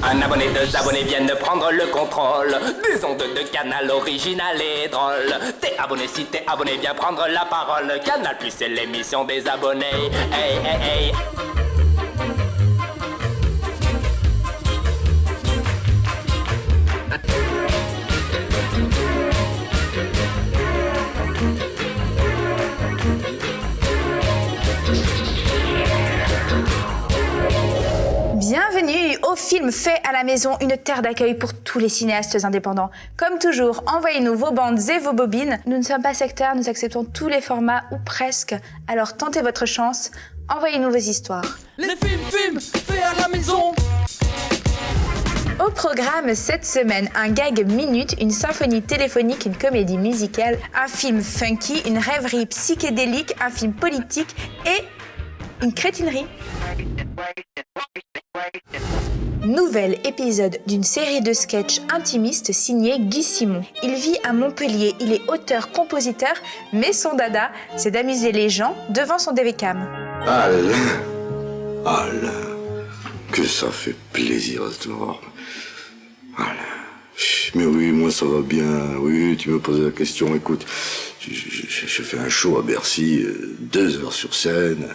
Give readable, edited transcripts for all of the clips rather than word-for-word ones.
Un abonné, deux abonnés viennent de prendre le contrôle des ondes de Canal original et drôle. T'es abonné, si t'es abonné, viens prendre la parole. Canal Plus, c'est l'émission des abonnés. Hey, hey, hey. Bienvenue au film Fait à la maison, une terre d'accueil pour tous les cinéastes indépendants. Comme toujours, envoyez-nous vos bandes et vos bobines. Nous ne sommes pas sectaires, nous acceptons tous les formats ou presque. Alors tentez votre chance, envoyez-nous vos histoires. Les films faits à la maison. Au programme cette semaine, un gag minute, une symphonie téléphonique, une comédie musicale, un film funky, une rêverie psychédélique, un film politique et une crétinerie. Nouvel épisode d'une série de sketchs intimistes signée Guy Simon. Il vit à Montpellier, il est auteur-compositeur, mais son dada, c'est d'amuser les gens devant son DV-cam. Alain, que ça fait plaisir de te voir. Alain, mais oui, moi ça va bien. Oui, tu me poses la question, écoute, je fais un show à Bercy, 2 heures sur scène.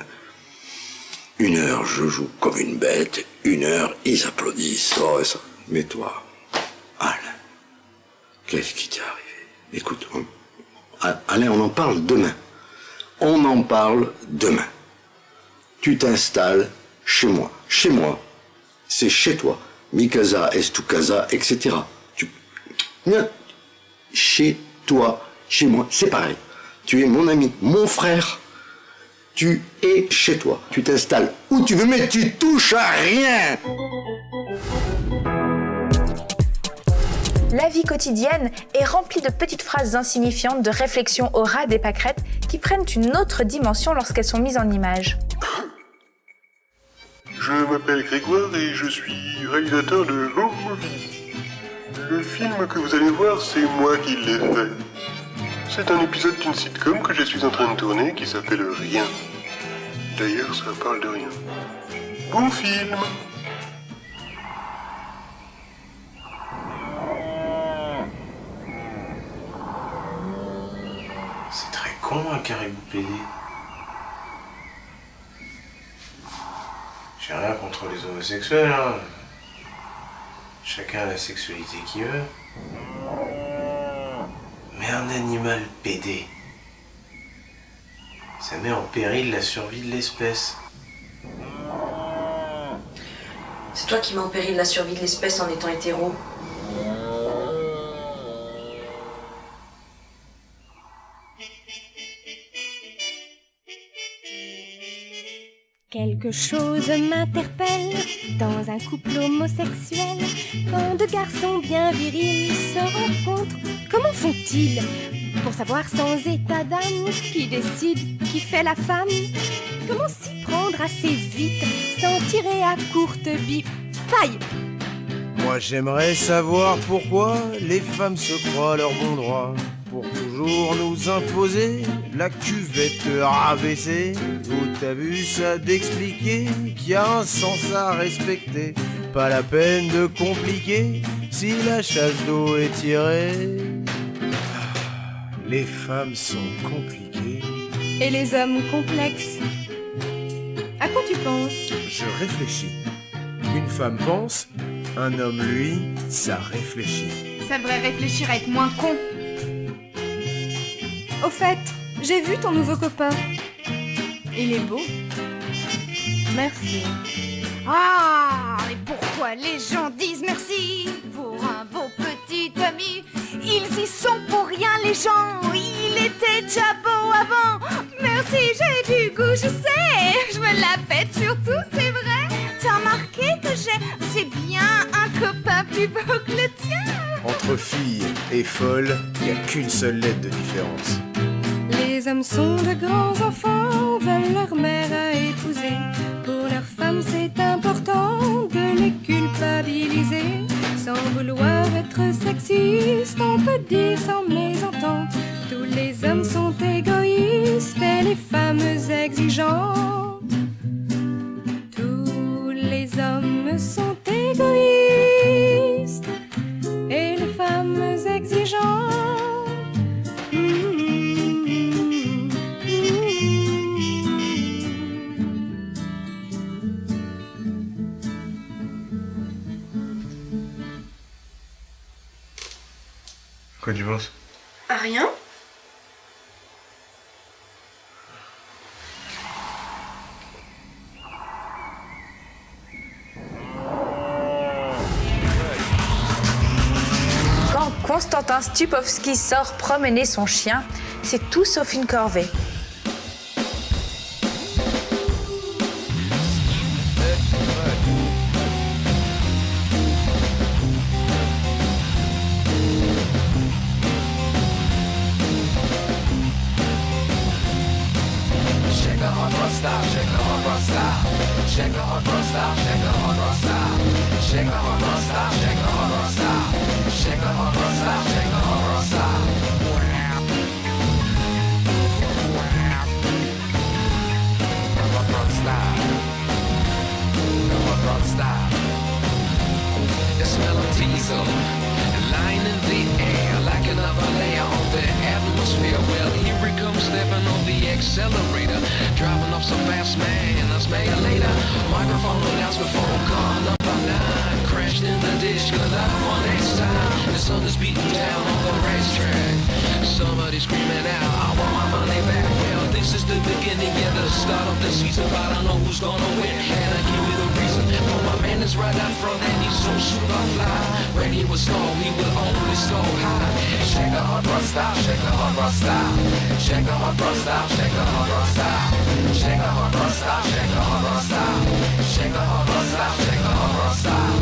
1 heure, je joue comme une bête. 1 heure, ils applaudissent. Oh, ça. Mais toi, Alain, qu'est-ce qui t'est arrivé? Écoute, Alain, on en parle demain. On en parle demain. Tu t'installes chez moi. Chez moi, c'est chez toi. Mi casa est tu casa, etc. Chez toi, chez moi, c'est pareil. Tu es mon ami, mon frère. Tu es chez toi. Tu t'installes où tu veux, mais tu touches à rien. La vie quotidienne est remplie de petites phrases insignifiantes, de réflexions au ras des pâquerettes qui prennent une autre dimension lorsqu'elles sont mises en image. Je m'appelle Grégoire et je suis réalisateur de Home Movie. Le film que vous allez voir, c'est moi qui l'ai fait. C'est un épisode d'une sitcom que je suis en train de tourner qui s'appelle Rien. D'ailleurs, ça parle de rien. Bon film! C'est très con un caribou pédé. J'ai rien contre les homosexuels, hein. Chacun a la sexualité qu'il veut. Mais un animal pédé, ça met en péril la survie de l'espèce. C'est toi qui mets en péril la survie de l'espèce en étant hétéro. Quelque chose m'interpelle dans un couple homosexuel. Quand 2 garçons bien virils se rencontrent, comment font-ils pour savoir sans état d'âme qui décide, qui fait la femme? Comment s'y prendre assez vite sans tirer à courte paille? Moi j'aimerais savoir pourquoi les femmes se croient leur bon droit pour toujours nous imposer la cuvette rabaissée. Où t'as vu ça d'expliquer qu'il y a un sens à respecter? Pas la peine de compliquer si la chasse d'eau est tirée. Les femmes sont compliquées. Et les hommes complexes. À quoi tu penses? Je réfléchis. Une femme pense, un homme, lui, ça réfléchit. Ça devrait réfléchir à être moins con. Au fait, j'ai vu ton nouveau copain. Il est beau. Merci. Ah, mais pourquoi les gens disent merci pour un beau petit ami? Ils y sont pour rien les gens. Il était déjà beau avant. Merci, j'ai du goût, je sais. Je me la pète surtout, c'est vrai. T'as remarqué que c'est bien un copain plus beau que le tien? Entre filles et folles, il n'y a qu'une seule lettre de différence. Les hommes sont de grands enfants, veulent leur mère à épouser. Pour leur femme, c'est important de les culpabiliser. Sans vouloir être sexiste, on peut dire sans mésentente. Tous les hommes sont égoïstes et les femmes exigeantes. Tous les hommes sont égoïstes Quoi tu penses? Ah, rien? Quand Konstantin Stupovski sort promener son chien, c'est tout sauf une corvée. The smell of diesel lying in the air like another layer on the atmosphere. Well, here we come stepping on the accelerator, driving up so fast, man. I'll smell you later. Microphone announced before car number 9 crashed in the ditch, cause I won next time. The sun is beating down on the racetrack. Somebody screaming out, I want my money back. Well, this is the beginning, yeah, the start of the season. But I don't know who's gonna win, and I give you the reason. For my man is right out front and he's so super fly. When he was low, he would always go high. Shake a hot rod style, shake a hot rod style. Shake a hot rod style, shake a hot rod style. Shake a hot rod style, shake a hot rod style. Shake a hot rod style, shake a hot rod style.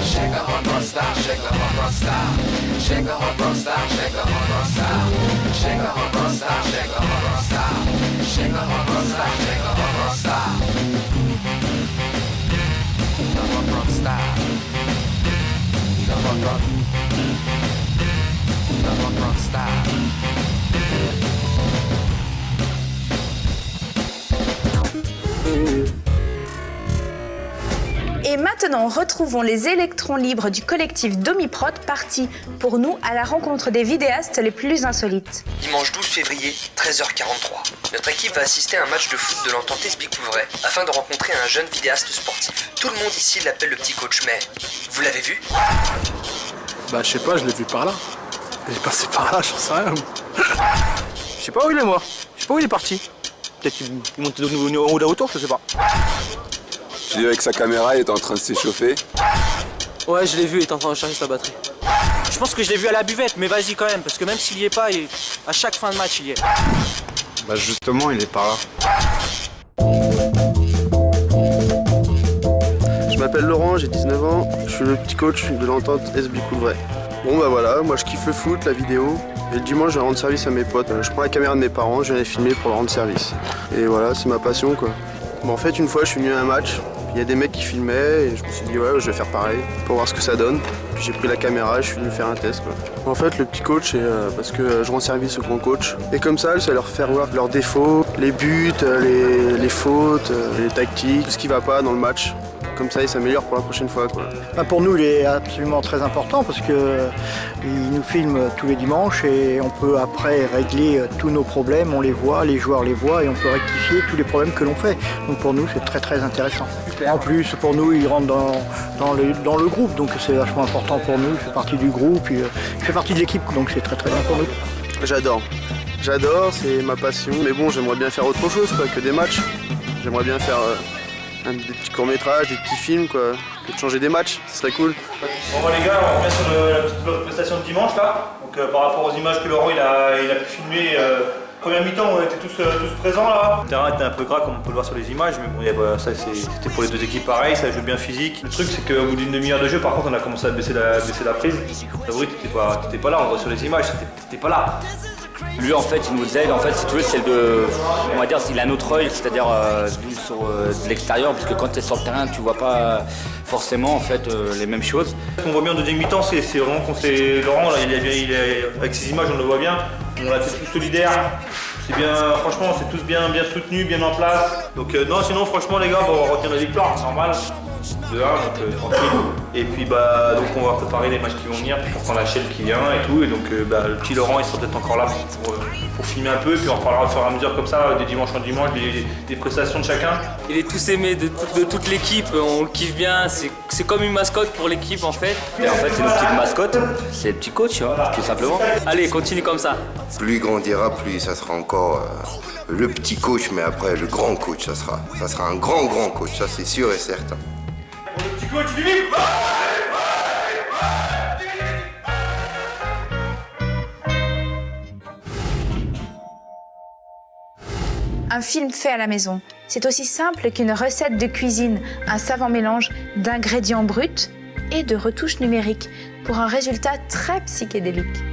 Shake a hot rod style, shake a hot rod style. Shake a hot rod style, shake a hot rod style. Shake a hot rod style, shake a hot rod style. Shake a hot rod style, shake a hot rod style. The hot rod style. The hot rod. The hot rod style. Et maintenant, retrouvons les électrons libres du collectif Domiprot partis pour nous à la rencontre des vidéastes les plus insolites. Dimanche 12 février, 13h43. Notre équipe va assister à un match de foot de l'entente Esby-Couvray afin de rencontrer un jeune vidéaste sportif. Tout le monde ici l'appelle le petit coach, mais vous l'avez vu? Bah je sais pas, je l'ai vu par là. Il est passé par là, j'en sais rien. Je sais pas où il est moi. Je sais pas où il est parti. Peut-être qu'il montait au haut d'auto, je sais pas. J'ai vu avec sa caméra, il était en train de s'échauffer. Ouais, je l'ai vu, il était en train de charger sa batterie. Je pense que je l'ai vu à la buvette, mais vas-y quand même, parce que même s'il y est pas, à chaque fin de match, il y est. Bah justement, il est par là. Je m'appelle Laurent, j'ai 19 ans, je suis le petit coach de l'entente Esby-Couvray. Bon bah voilà, moi je kiffe le foot, la vidéo, et le dimanche je vais rendre service à mes potes. Je prends la caméra de mes parents, je viens les filmer pour leur rendre service. Et voilà, c'est ma passion quoi. Bon, en fait une fois je suis venu à un match, il y a des mecs qui filmaient et je me suis dit ouais je vais faire pareil pour voir ce que ça donne. Puis j'ai pris la caméra et je suis venu faire un test quoi. En fait le petit coach c'est parce que je rends service au grand coach. Et comme ça leur faire voir leurs défauts, les buts, les fautes, les tactiques, tout ce qui va pas dans le match. Comme ça, il s'améliore pour la prochaine fois, quoi. Pour nous, il est absolument très important parce qu'il nous filme tous les dimanches et on peut après régler tous nos problèmes. On les voit, les joueurs les voient et on peut rectifier tous les problèmes que l'on fait. Donc pour nous, c'est très très intéressant. En plus, pour nous, il rentre dans le groupe, donc c'est vachement important pour nous. Il fait partie du groupe, il fait partie de l'équipe, donc c'est très très bien pour nous. J'adore, c'est ma passion. Mais bon, j'aimerais bien faire autre chose, quoi, que des matchs. J'aimerais bien faire des petits courts-métrages, des petits films, quoi, que de changer des matchs, ce serait cool. Bon les gars, on revient sur la petite prestation de dimanche là. Donc par rapport aux images que Laurent il a pu filmer, première mi-temps on était tous présents là. Le terrain était un peu gras comme on peut le voir sur les images, mais bon ça c'était pour les deux équipes pareil, ça joue bien physique. Le truc c'est qu'au bout d'une demi-heure de jeu par contre on a commencé à baisser la prise. Favori t'étais pas là, on voit sur les images, t'étais pas là. Lui en fait il nous aide, en fait si tu veux c'est on va dire il a notre œil, c'est-à-dire vu sur de l'extérieur, parce que quand tu es sur le terrain tu vois pas forcément en fait les mêmes choses. Ce qu'on voit bien en deuxième mi-temps c'est vraiment qu'on s'est Laurent là, il est, avec ses images on le voit bien, on a été tous solidaires. C'est bien, franchement c'est tous bien soutenus, bien en place. Donc non sinon franchement les gars on va retenir la victoire, c'est normal. 2-1, donc tranquille. Et puis donc on va préparer les matchs qui vont venir pour prendre la chaîne qui vient et tout. Et donc le petit Laurent il sera peut-être encore là pour filmer un peu. Et puis on reparlera au fur et à mesure comme ça, de dimanche en dimanche, des prestations de chacun. Il est tous aimé de toute l'équipe, on le kiffe bien, c'est comme une mascotte pour l'équipe en fait. Et en fait c'est notre petite mascotte, c'est le petit coach, tout simplement. Allez, continue comme ça. Plus il grandira, plus ça sera encore le petit coach, mais après le grand coach, ça sera un grand coach, ça c'est sûr et certain. Pour le petit coach du livre. Un film fait à la maison, c'est aussi simple qu'une recette de cuisine, un savant mélange d'ingrédients bruts et de retouches numériques pour un résultat très psychédélique.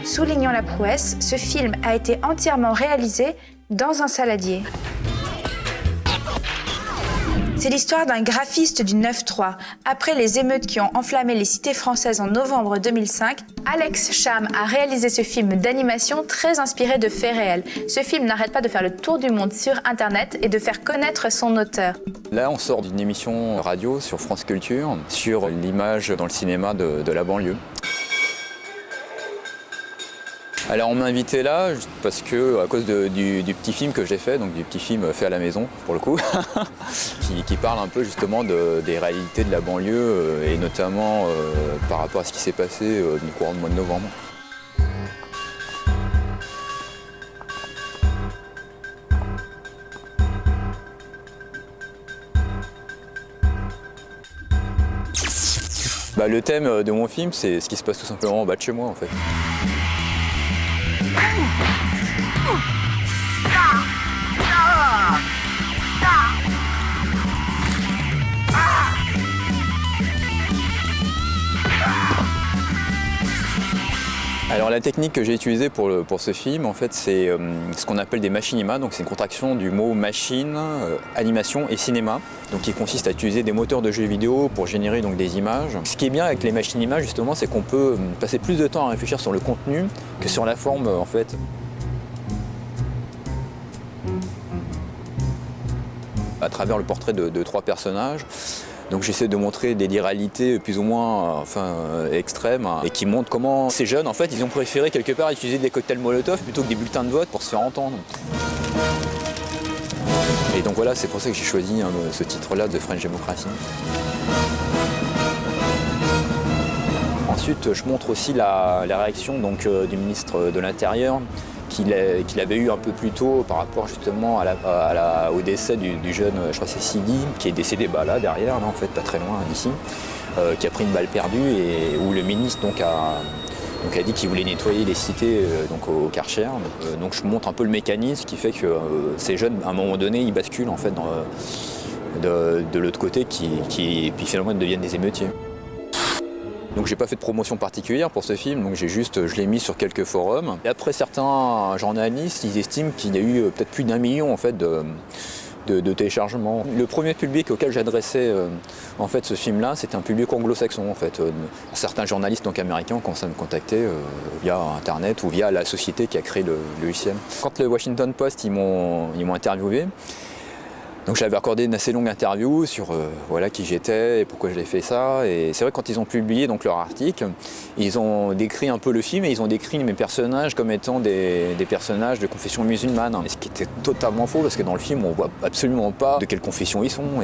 Soulignant la prouesse, ce film a été entièrement réalisé dans un saladier. C'est l'histoire d'un graphiste du 9-3. Après les émeutes qui ont enflammé les cités françaises en novembre 2005, Alex Cham a réalisé ce film d'animation très inspiré de faits réels. Ce film n'arrête pas de faire le tour du monde sur Internet et de faire connaître son auteur. Là, on sort d'une émission radio sur France Culture sur l'image dans le cinéma de la banlieue. Alors on m'a invité là parce que à cause du petit film que j'ai fait, donc du petit film fait à la maison pour le coup, qui parle un peu justement des réalités de la banlieue et notamment par rapport à ce qui s'est passé du courant du mois de novembre. Le thème de mon film, c'est ce qui se passe tout simplement en bas de chez moi en fait. Alors la technique que j'ai utilisée pour ce film, en fait, c'est ce qu'on appelle des machinima. Donc c'est une contraction du mot machine, animation et cinéma. Donc qui consiste à utiliser des moteurs de jeux vidéo pour générer donc des images. Ce qui est bien avec les machinima justement, c'est qu'on peut passer plus de temps à réfléchir sur le contenu que sur la forme en fait. À travers le portrait de trois personnages. Donc j'essaie de montrer des réalités plus ou moins extrêmes et qui montrent comment ces jeunes, en fait, ils ont préféré quelque part utiliser des cocktails Molotov plutôt que des bulletins de vote pour se faire entendre. Et donc voilà, c'est pour ça que j'ai choisi ce titre-là de French Democracy. Ensuite, je montre aussi la réaction donc, du ministre de l'Intérieur qu'il avait eu un peu plus tôt par rapport justement au décès du jeune, je crois que c'est Sidi, qui est décédé là derrière, en fait, pas très loin d'ici, qui a pris une balle perdue et où le ministre a dit qu'il voulait nettoyer les cités au Karcher. Donc je montre un peu le mécanisme qui fait que ces jeunes, à un moment donné, ils basculent en fait de l'autre côté, puis finalement ils deviennent des émeutiers. Donc j'ai pas fait de promotion particulière pour ce film, donc je l'ai mis sur quelques forums. Et après certains journalistes, ils estiment qu'il y a eu peut-être plus d'1 million en fait de téléchargements. Le premier public auquel j'adressais en fait ce film-là, c'était un public anglo-saxon en fait. Certains journalistes donc américains ont commencé à me contacter via internet ou via la société qui a créé le logiciel. Quand le Washington Post ils m'ont interviewé. Donc j'avais accordé une assez longue interview sur voilà, qui j'étais et pourquoi j'avais fait ça. Et c'est vrai que quand ils ont publié donc, leur article, ils ont décrit un peu le film et ils ont décrit mes personnages comme étant des personnages de confession musulmane. Ce qui était totalement faux parce que dans le film on voit absolument pas de quelle confession ils sont.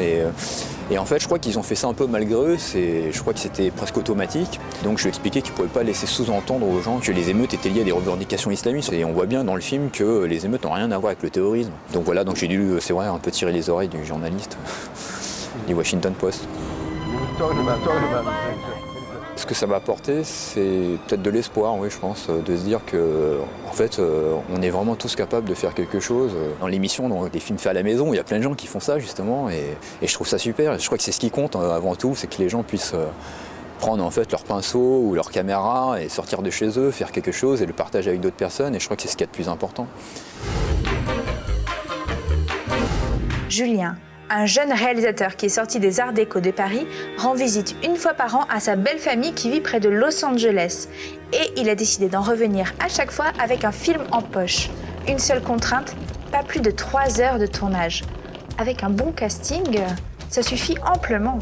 Et en fait je crois qu'ils ont fait ça un peu malgré eux, je crois que c'était presque automatique. Donc je lui ai expliqué qu'ils ne pouvaient pas laisser sous-entendre aux gens que les émeutes étaient liées à des revendications islamistes. Et on voit bien dans le film que les émeutes n'ont rien à voir avec le terrorisme. Donc voilà, donc j'ai dû, c'est vrai, un peu tirer les oreilles du journaliste du Washington Post. Ce que ça m'a apporté, c'est peut-être de l'espoir, oui, je pense, de se dire que, en fait, on est vraiment tous capables de faire quelque chose. Dans l'émission, dans les films faits à la maison, il y a plein de gens qui font ça, justement, et je trouve ça super. Je crois que c'est ce qui compte avant tout, c'est que les gens puissent prendre en fait leur pinceau ou leur caméra et sortir de chez eux, faire quelque chose et le partager avec d'autres personnes, et je crois que c'est ce qu'il y a de plus important. Julien, un jeune réalisateur qui est sorti des Arts Déco de Paris, rend visite une fois par an à sa belle famille qui vit près de Los Angeles. Et il a décidé d'en revenir à chaque fois avec un film en poche. Une seule contrainte, pas plus de 3 heures de tournage. Avec un bon casting, ça suffit amplement.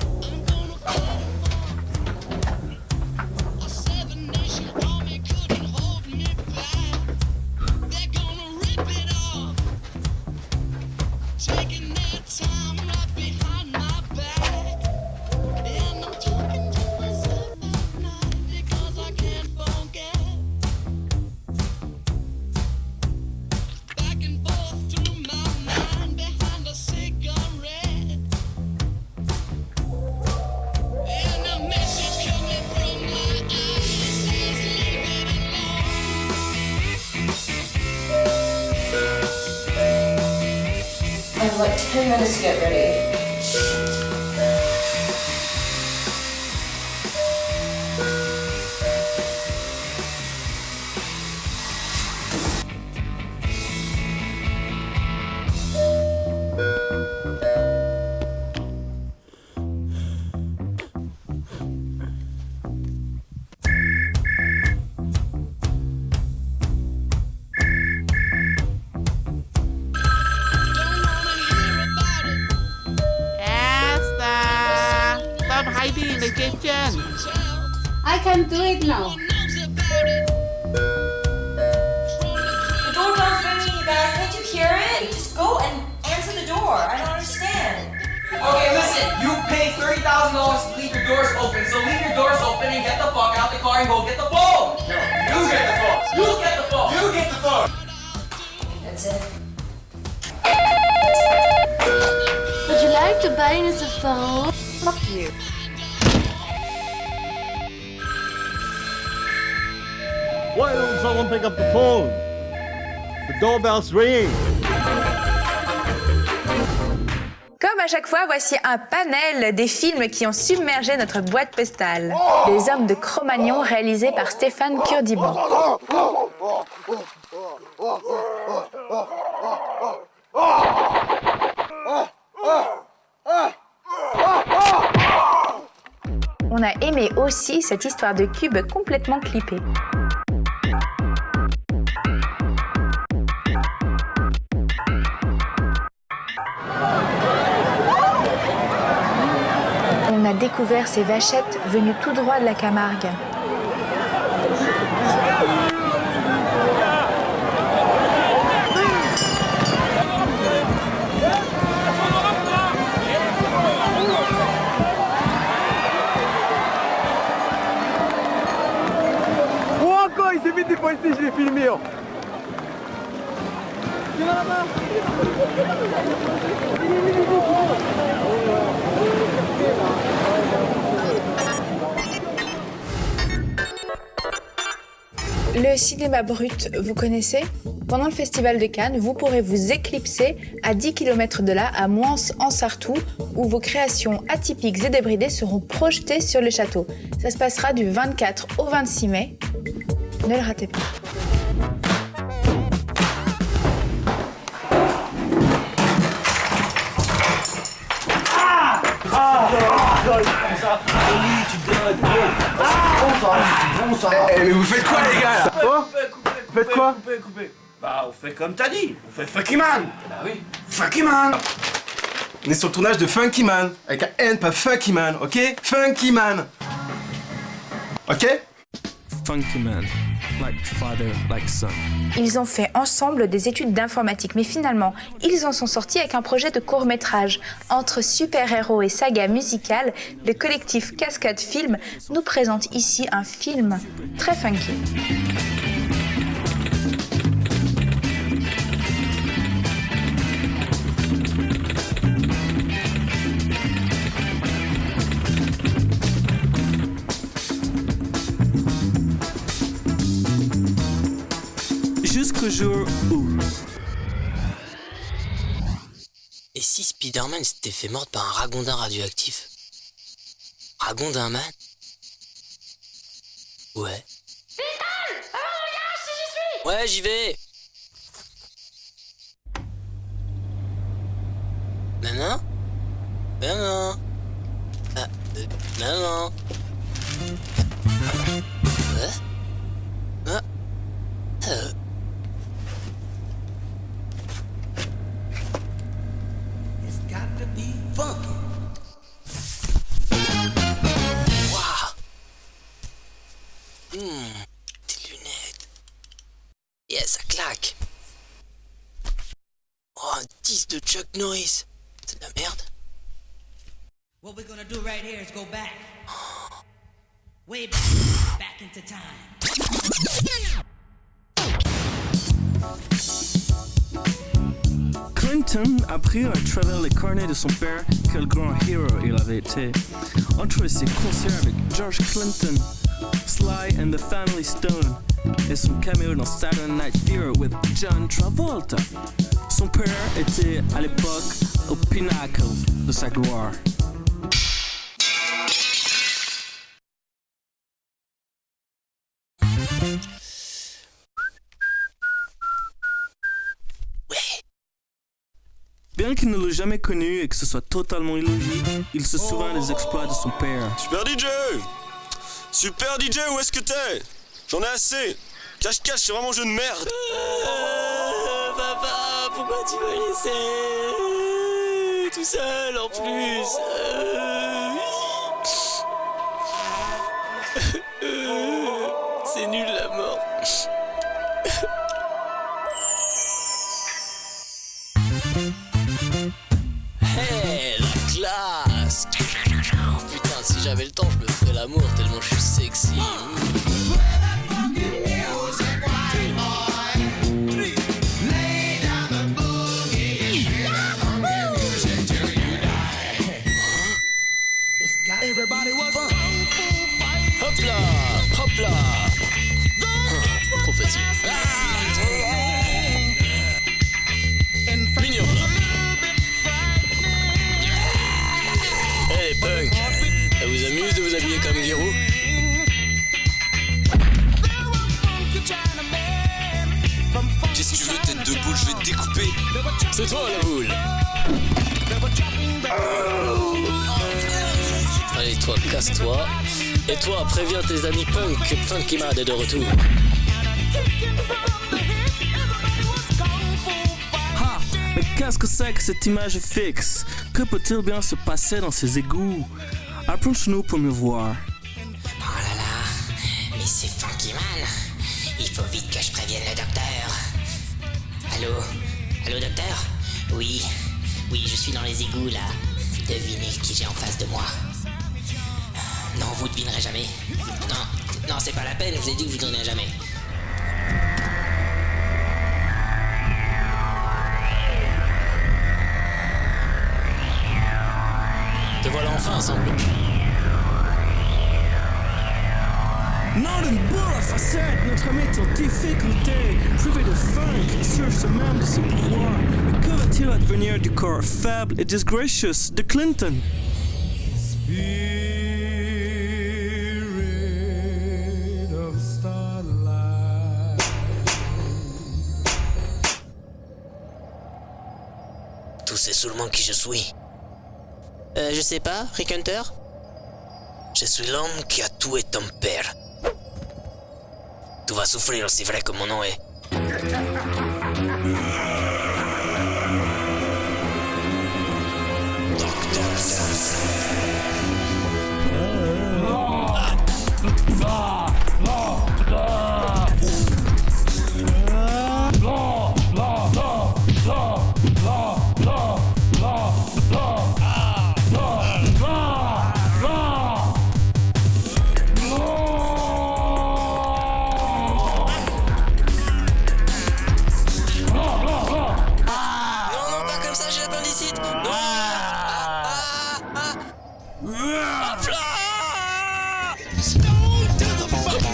I have like 10 minutes to get ready. In the kitchen. I can do it now. The doorbell's ringing, you guys. Can't you hear it? Just go and answer the door. I don't understand. Okay, listen. You paid $30,000 to leave your doors open, so leave your doors open and get the fuck out the car and go get the phone. No, you get the phone. You get the phone. You get the phone. That's it. Would you like to buy us a phone? Fuck you. Why don't someone pick up the phone? The doorbell's ringing. Comme à chaque fois, voici un panel des films qui ont submergé notre boîte postale. Les Hommes de Cro-Magnon, réalisés par Stéphane Kurdibon. On a aimé aussi cette histoire de cube complètement clippée. On a découvert ces vachettes venues tout droit de la Camargue. Oh, encore, il s'est vite des fois ici, je l'ai filmé. Oh. Le cinéma brut, vous connaissez? Pendant le festival de Cannes, vous pourrez vous éclipser à 10 km de là, à Moins en Sarthou, où vos créations atypiques et débridées seront projetées sur le château. Ça se passera du 24 au 26 mai. Ne le ratez pas. Mais vous faites quoi les gars là? Vous faites quoi? Bah on fait comme t'as dit, on fait Funky Man. Bah oui. Funky Man. On est sur le tournage de Funky Man, avec un N, pas Funky Man, ok? Funky Man. Ok? Funky Man, like father, like son. Ils ont fait ensemble des études d'informatique, mais finalement, ils en sont sortis avec un projet de court-métrage. Entre super-héros et saga musicale, le collectif Cascade Film nous présente ici un film très funky. Jusqu'au jour où... Et si Spider-Man s'était fait mordre par un ragondin radioactif? Ragondin Man? Ouais. Ouais, j'y vais. Nanan? Nanan? Nanan? Tes lunettes. Yeah, ça claque. Oh, un 10 de Chuck Norris. C'est de la merde. What we're gonna do right here is go back. Way back into time. Clinton a pris à travers les carnets de son père quel grand héros il avait été. Entre ses concerts avec George Clinton, Sly and the Family Stone et son caméo dans Saturday Night Fever with John Travolta, son père était à l'époque au pinacle de sa gloire. Bien qu'il ne l'ait jamais connu et que ce soit totalement illogique, il se souvient des exploits de son père. Super DJ! Super DJ, où est-ce que t'es? J'en ai assez! Cache-cache, c'est vraiment un jeu de merde! Papa, pourquoi tu m'as laissé tout seul en plus? C'est nul la mort. Hey, la classe! Putain, si j'avais le temps, je me ferais l'amour tellement je suis sexy. Hop là, hop là. Trop facile. Mignon là. Hey les punks, ça vous amuse de vous habiller comme Giroud? Qu'est-ce que tu veux, tête de boule, je vais te découper! C'est toi la boule! Allez toi, casse-toi. Et toi, préviens tes amis punk que Funky Man est de retour. Ah, mais qu'est-ce que c'est que cette image fixe? Que peut-il bien se passer dans ces égouts? Approche-nous pour mieux voir. Oh là là, mais c'est Funky Man. Il faut vite que je prévienne le docteur. Allô? Allô docteur? Oui, je suis dans les égouts là. Devinez qui j'ai en face de moi. Non, vous devinerez jamais. Non, c'est pas la peine, je vous ai dit que vous devinerez jamais. Te voilà enfin ensemble. On a une boule à facettes, notre ami est en difficulté. Privé de funk, il cherche même de ses pouvoirs. Mais que va-t-il advenir du corps faible et disgracious de Clinton? Tout c'est seulement qui je suis. Je sais pas, Rick Hunter? Je suis l'homme qui a tué ton père. Tu vas souffrir aussi vrai que mon nom est.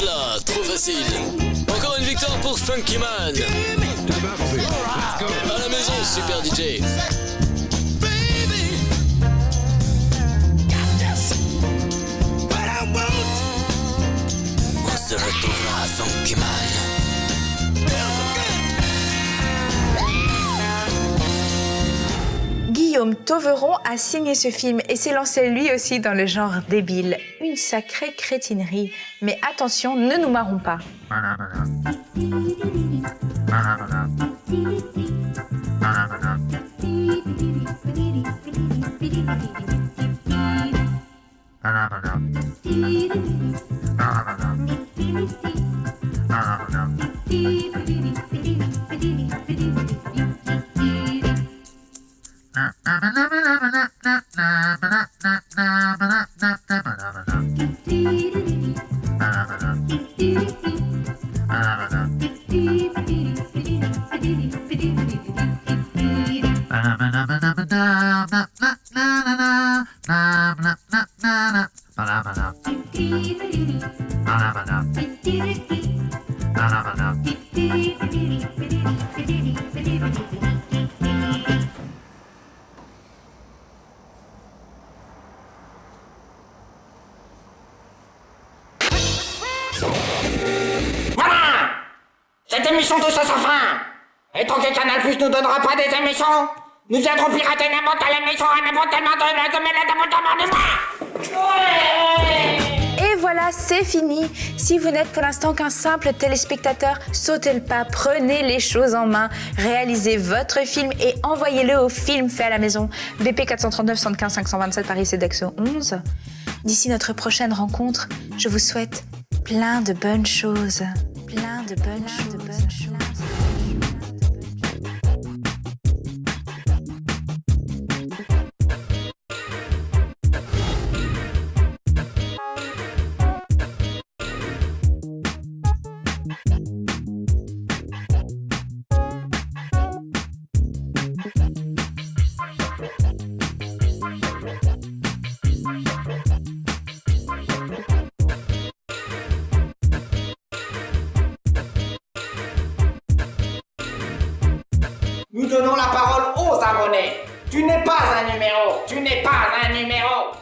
Là, trop facile. Encore une victoire pour Funky Man. À la maison, Super DJ. On se retrouvera à Funky Man. Guillaume Toveron a signé ce film et s'est lancé lui aussi dans le genre débile. Une sacrée crétinerie. Mais attention, ne nous marrons pas. Cette émission touche à sa fin. Et tant que Canal Plus nous donnera pas des émissions, nous viendrons pirater n'importe quelle émission à n'importe quel moment de la. Et voilà, c'est fini. Si vous n'êtes pour l'instant qu'un simple téléspectateur, sautez le pas, prenez les choses en main, réalisez votre film et envoyez-le au film fait à la maison. BP 439 75 527 Paris Cédexo 11. D'ici notre prochaine rencontre, je vous souhaite plein de bonnes choses. Plein de bonnes choses. Nous donnons la parole aux abonnés. Tu n'es pas un numéro. Tu n'es pas un numéro.